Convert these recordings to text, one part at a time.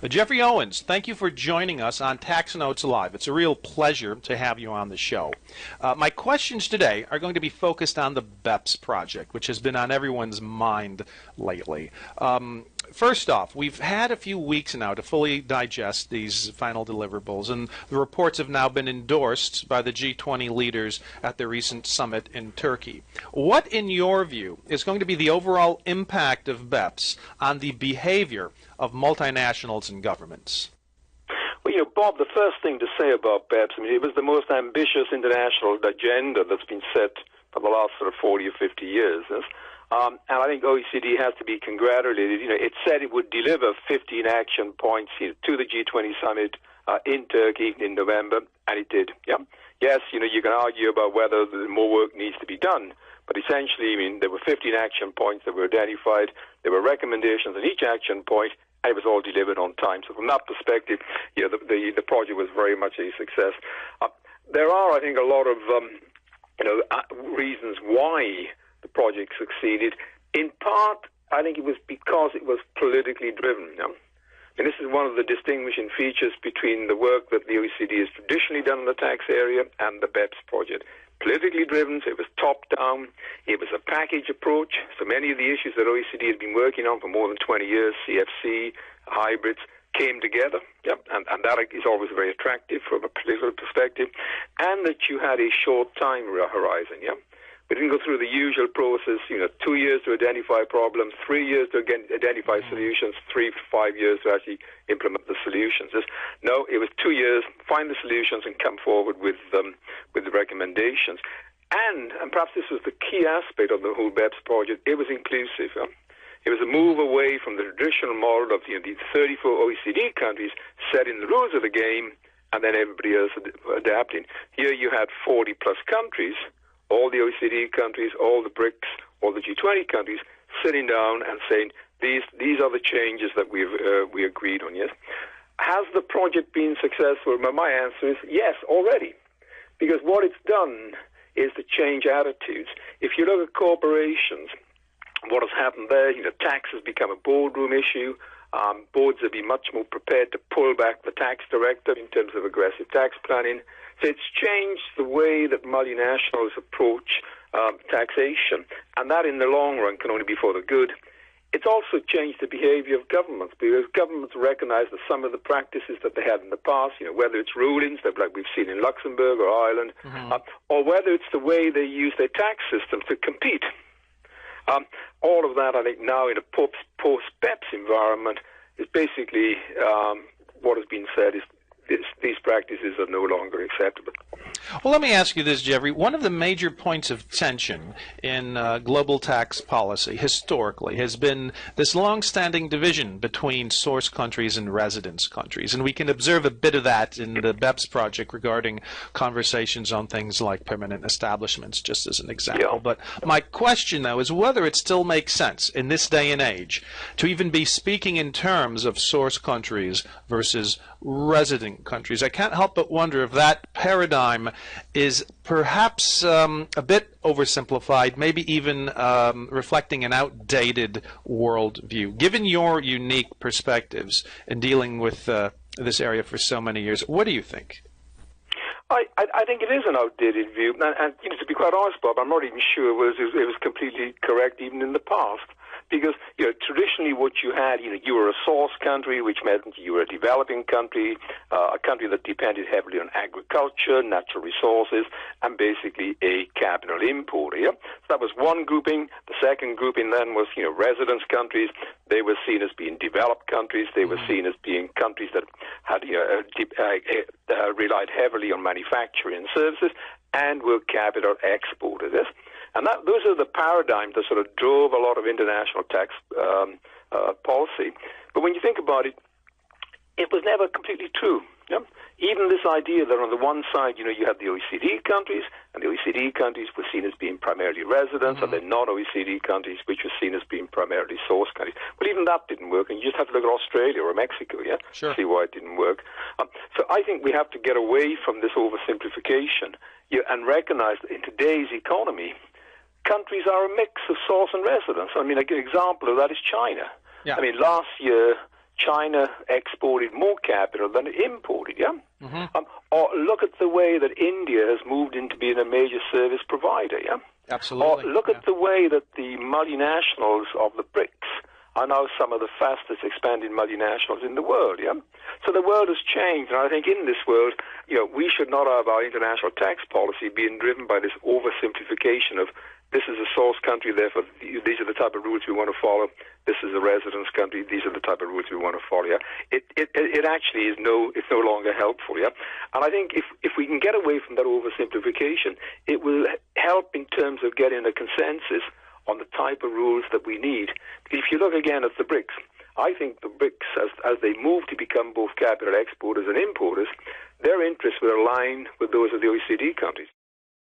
Jeffrey Owens, thank you for joining us on Tax Notes Live. It's a real pleasure to have you on the show. My questions today are going to be focused on the BEPS project, which has been on everyone's mind lately. First off, we've had a few weeks now to fully digest these final deliverables, and the reports have now been endorsed by the G20 leaders at the recent summit in Turkey. What, in your view, is going to be the overall impact of BEPS on the behavior of multinationals and governments? Well, Bob, the first thing to say about BEPS, it was the most ambitious international agenda that's been set for the last sort of 40 or 50 years. And I think OECD has to be congratulated. It said it would deliver 15 action points to the G20 summit in Turkey in November, and it did. Yeah. Yes, you can argue about whether more work needs to be done, but essentially, there were 15 action points that were identified. There were recommendations on each action point, and it was all delivered on time. So from that perspective, the project was very much a success. There are, I think, a lot of reasons why the project succeeded. In part, I think it was because it was politically driven. And this is one of the distinguishing features between the work that the OECD has traditionally done in the tax area and the BEPS project. Politically driven, so it was top-down. It was a package approach. So many of the issues that OECD has been working on for more than 20 years, CFC, hybrids, came together. And that is always very attractive from a political perspective. And that you had a short time horizon. We didn't go through the usual process, 2 years to identify problems, 3 years to identify solutions, 3 to 5 years to actually implement the solutions. No, it was 2 years, find the solutions and come forward with the recommendations. And perhaps this was the key aspect of the whole BEPS project, it was inclusive. It was a move away from the traditional model of the 34 OECD countries setting the rules of the game and then everybody else adapting. Here you had 40-plus countries, all the OECD countries, all the BRICS, all the G20 countries, sitting down and saying, these are the changes that we agreed on, yes? Has the project been successful? My answer is yes, already. Because what it's done is to change attitudes. If you look at corporations, what has happened there, tax has become a boardroom issue. Boards have been much more prepared to pull back the tax directive in terms of aggressive tax planning. So it's changed the way that multinationals approach taxation, and that in the long run can only be for the good. It's also changed the behavior of governments, because governments recognize that some of the practices that they had in the past, whether it's rulings like we've seen in Luxembourg or Ireland, or whether it's the way they use their tax system to compete. All of that, I think, now in a post-BEPS environment is basically what has been said is these practices are no longer acceptable. Well, let me ask you this, Jeffrey. One of the major points of tension in global tax policy historically has been this long-standing division between source countries and residence countries. And we can observe a bit of that in the BEPS project regarding conversations on things like permanent establishments, just as an example. Yeah. But my question, though, is whether it still makes sense in this day and age to even be speaking in terms of source countries versus resident countries. I can't help but wonder if that paradigm is perhaps a bit oversimplified, maybe even reflecting an outdated worldview. Given your unique perspectives in dealing with this area for so many years, what do you think? I think it is an outdated view, and to be quite honest, Bob, I'm not even sure it was completely correct even in the past. Because traditionally what you had, you were a source country, which meant you were a developing country, a country that depended heavily on agriculture, natural resources, and basically a capital importer. Yeah? So that was one grouping. The second grouping then was residence countries. They were seen as being developed countries. They were seen as being countries that had relied heavily on manufacturing and services and were capital exporters. Yes? And those are the paradigms that sort of drove a lot of international tax policy. But when you think about it, it was never completely true. Yeah? Even this idea that on the one side, you had the OECD countries, and the OECD countries were seen as being primarily residents, and the non-OECD countries, which were seen as being primarily source countries. But even that didn't work, and you just have to look at Australia or Mexico, Sure. See why it didn't work. So I think we have to get away from this oversimplification and recognize that in today's economy, countries are a mix of source and residence. An example of that is China. Yeah. Last year, China exported more capital than it imported, yeah? Or look at the way that India has moved into being a major service provider, yeah? Absolutely. Or look at the way that the multinationals of the BRICS are now some of the fastest expanding multinationals in the world, yeah? So the world has changed, and I think in this world, we should not have our international tax policy being driven by this oversimplification of this is a source country, therefore these are the type of rules we want to follow. This is a residence country, these are the type of rules we want to follow, yeah? It actually is no longer helpful, yeah? And I think if we can get away from that oversimplification, it will help in terms of getting a consensus on the type of rules that we need. If you look again at the BRICS, I think the BRICS, as they move to become both capital exporters and importers, their interests will align with those of the OECD countries.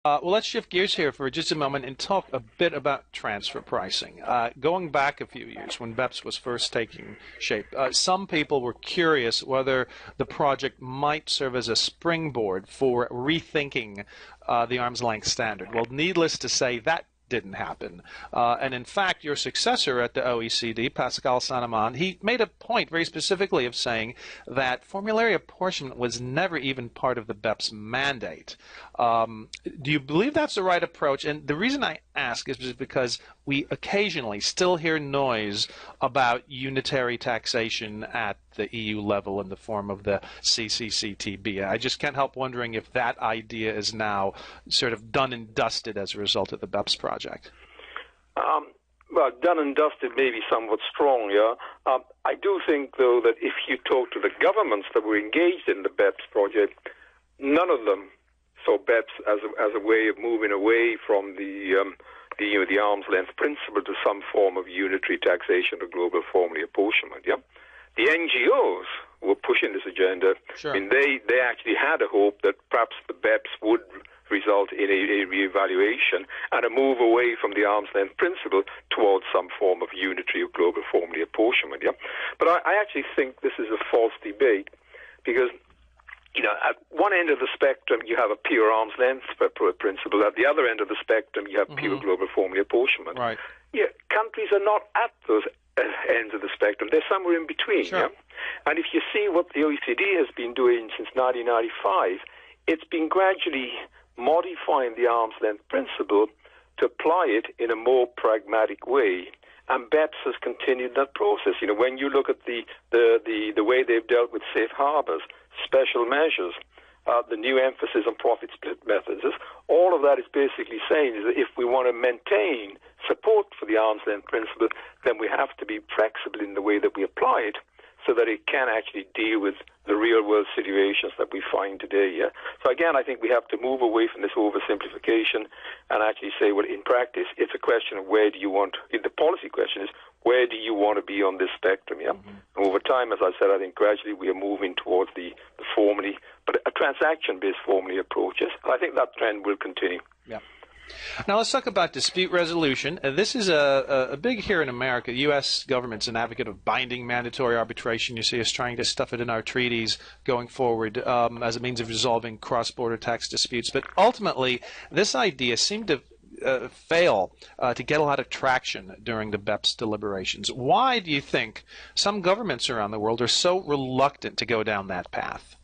Well, let's shift gears here for just a moment and talk a bit about transfer pricing. Going back a few years when BEPS was first taking shape, some people were curious whether the project might serve as a springboard for rethinking the arm's length standard. Well, needless to say, that didn't happen. And in fact, your successor at the OECD, Pascal Saint-Amand, he made a point very specifically of saying that formulary apportionment was never even part of the BEPS mandate. Do you believe that's the right approach? And the reason I ask is because we occasionally still hear noise about unitary taxation at the EU level in the form of the CCCTB. I just can't help wondering if that idea is now sort of done and dusted as a result of the BEPS project. Well, done and dusted may be somewhat strong, yeah. I do think, though, that if you talk to the governments that were engaged in the BEPS project, none of them saw BEPS as a way of moving away from the arm's length principle to some form of unitary taxation or global formally apportionment, yeah. The NGOs who were pushing this agenda, sure. I mean, they actually had a hope that perhaps the BEPS would result in a reevaluation and a move away from the arm's length principle towards some form of unitary or global formally apportionment, yeah. But I actually think this is a false debate because, at one end of the spectrum, you have a pure arm's length principle. At the other end of the spectrum, you have pure global formally apportionment. Right. Yeah, countries are not at those ends of the spectrum. They're somewhere in between. Sure. Yeah? And if you see what the OECD has been doing since 1995, it's been gradually modifying the arm's length principle to apply it in a more pragmatic way. And BEPS has continued that process. When you look at the way they've dealt with safe harbors, special measures, the new emphasis on profit split methods, all of that is basically saying is that if we want to maintain support for the arm's length principle, then we have to be flexible in the way that we apply it so that it can actually deal with the real-world situations that we find today. Yeah? So again, I think we have to move away from this oversimplification and actually say, well, in practice, it's a question of where do you want, the policy question is, where do you want to be on this spectrum? Yeah. And over time, as I said, I think gradually we are moving towards the formally, but a transaction-based formally approaches. And I think that trend will continue. Yeah. Now let's talk about dispute resolution. This is a big here in America. The U.S. government's an advocate of binding mandatory arbitration. You see us trying to stuff it in our treaties going forward as a means of resolving cross-border tax disputes. But ultimately, this idea seemed to fail to get a lot of traction during the BEPS deliberations. Why do you think some governments around the world are so reluctant to go down that path?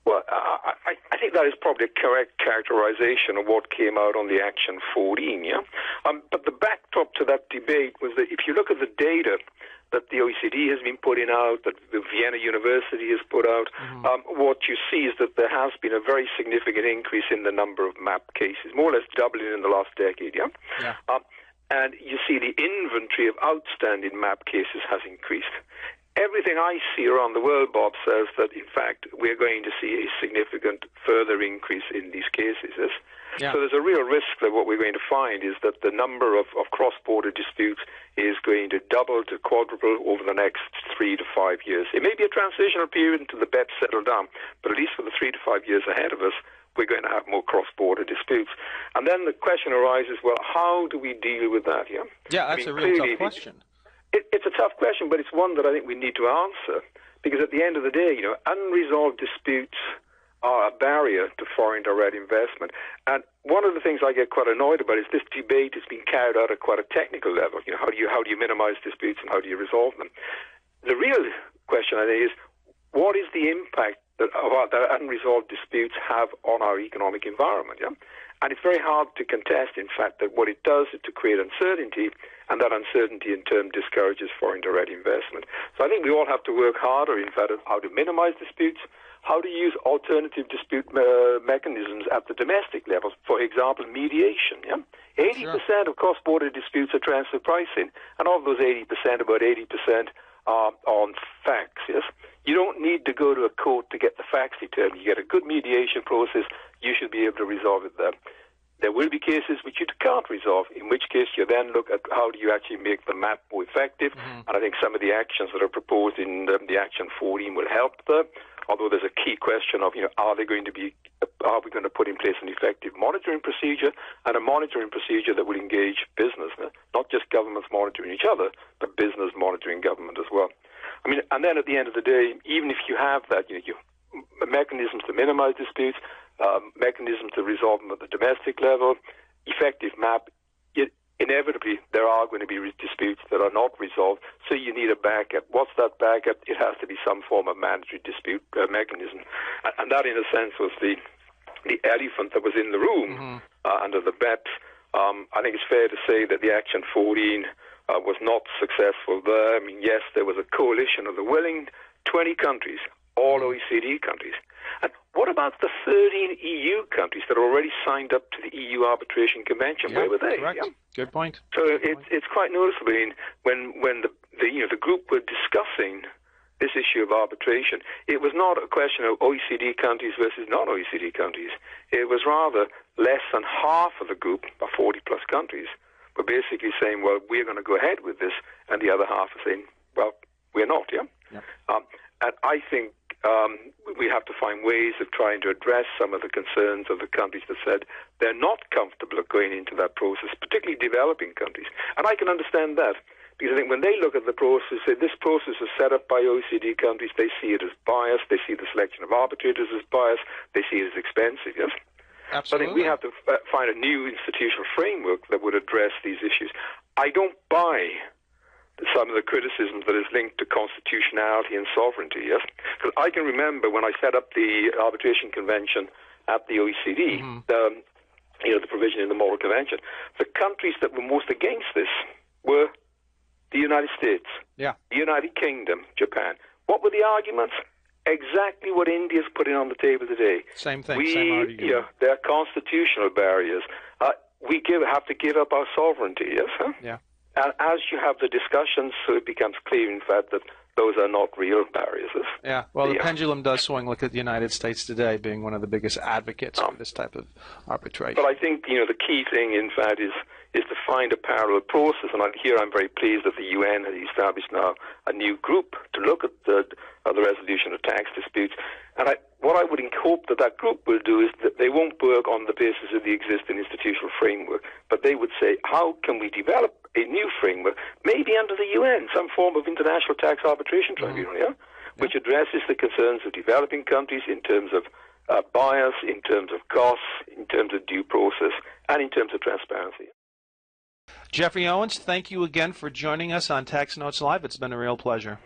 Well, I think that is probably a correct characterization of what came out on the Action 14, yeah? But the backdrop to that debate was that if you look at the data that the OECD has been putting out, that the Vienna University has put out, what you see is that there has been a very significant increase in the number of MAP cases, more or less doubling in the last decade, yeah? And you see the inventory of outstanding MAP cases has increased. Everything I see around the world, Bob, says that, in fact, we're going to see a significant further increase in these cases. Yeah. So there's a real risk that what we're going to find is that the number of cross-border disputes is going to double to quadruple over the next 3 to 5 years. It may be a transitional period until the BEPS settle down, but at least for the 3 to 5 years ahead of us, we're going to have more cross-border disputes. And then the question arises, well, how do we deal with that? Yeah, that's a real tough question. It's a tough question, but it's one that I think we need to answer, because at the end of the day, unresolved disputes are a barrier to foreign direct investment. And one of the things I get quite annoyed about is this debate is being carried out at quite a technical level. How do you minimize disputes and how do you resolve them? the real question, I think, is what is the impact that unresolved disputes have on our economic environment? Yeah? And it's very hard to contest, in fact, that what it does is to create uncertainty, and that uncertainty in turn discourages foreign direct investment. So I think we all have to work harder, in fact, on how to minimize disputes, how to use alternative dispute mechanisms at the domestic level. For example, mediation. Yeah? 80% of cross-border disputes are transfer pricing, and of those 80%, about 80% are on facts. Yes, you don't need to go to a court to get the facts determined. You get a good mediation process, you should be able to resolve it there. There will be cases which you can't resolve, in which case you then look at how do you actually make the map more effective. And I think some of the actions that are proposed in the Action 14 will help there. Although there's a key question of, are we going to put in place an effective monitoring procedure, and a monitoring procedure that will engage business, not just governments monitoring each other, but business monitoring government as well. I mean, and then at the end of the day, even if you have that, mechanisms to minimize disputes, mechanisms to resolve them at the domestic level, effective map, inevitably there are going to be disputes that are not resolved, so you need a backup. What's that backup? It has to be some form of mandatory dispute mechanism. And that, in a sense, was the elephant that was in the room under the BEPS. I think it's fair to say that the Action 14 was not successful there. I mean, yes, there was a coalition of the willing 20 countries, all OECD countries. And what about the 13 EU countries that are already signed up to the EU Arbitration Convention? Where were they? Correct. Yeah. Good point. So it's quite noticeable when the group were discussing this issue of arbitration. It was not a question of OECD countries versus non-OECD countries. It was rather less than half of the group, about 40 plus countries, were basically saying, well, we're going to go ahead with this, and the other half are saying, well, we're not. Yeah. And I think we have to find ways of trying to address some of the concerns of the countries that said they're not comfortable going into that process, particularly developing countries. And I can understand that, because I think when they look at the process, say this process is set up by OECD countries, they see it as biased, they see the selection of arbitrators as biased, they see it as expensive, yes? Absolutely. So I think we have to find a new institutional framework that would address these issues. I don't buy some of the criticisms that is linked to constitutionality and sovereignty, yes? Because I can remember when I set up the arbitration convention at the OECD, the provision in the Model Convention, the countries that were most against this were the United States, the United Kingdom, Japan. What were the arguments? Exactly what India's putting on the table today. Same thing, same argument. There are constitutional barriers. We have to give up our sovereignty, yes? Huh? Yeah. And as you have the discussions, so it becomes clear, in fact, that those are not real barriers. Yeah, well, the pendulum does swing. Look at the United States today being one of the biggest advocates for this type of arbitration. But I think, the key thing, in fact, is to find a parallel process. And here I'm very pleased that the UN has established now a new group to look at the resolution of tax disputes. And what I would hope that group will do is that they won't work on the basis of the existing institutional framework, but they would say, how can we develop a new framework, maybe under the UN, some form of international tax arbitration tribunal, which addresses the concerns of developing countries in terms of bias, in terms of costs, in terms of due process, and in terms of transparency. Jeffrey Owens, thank you again for joining us on Tax Notes Live. It's been a real pleasure.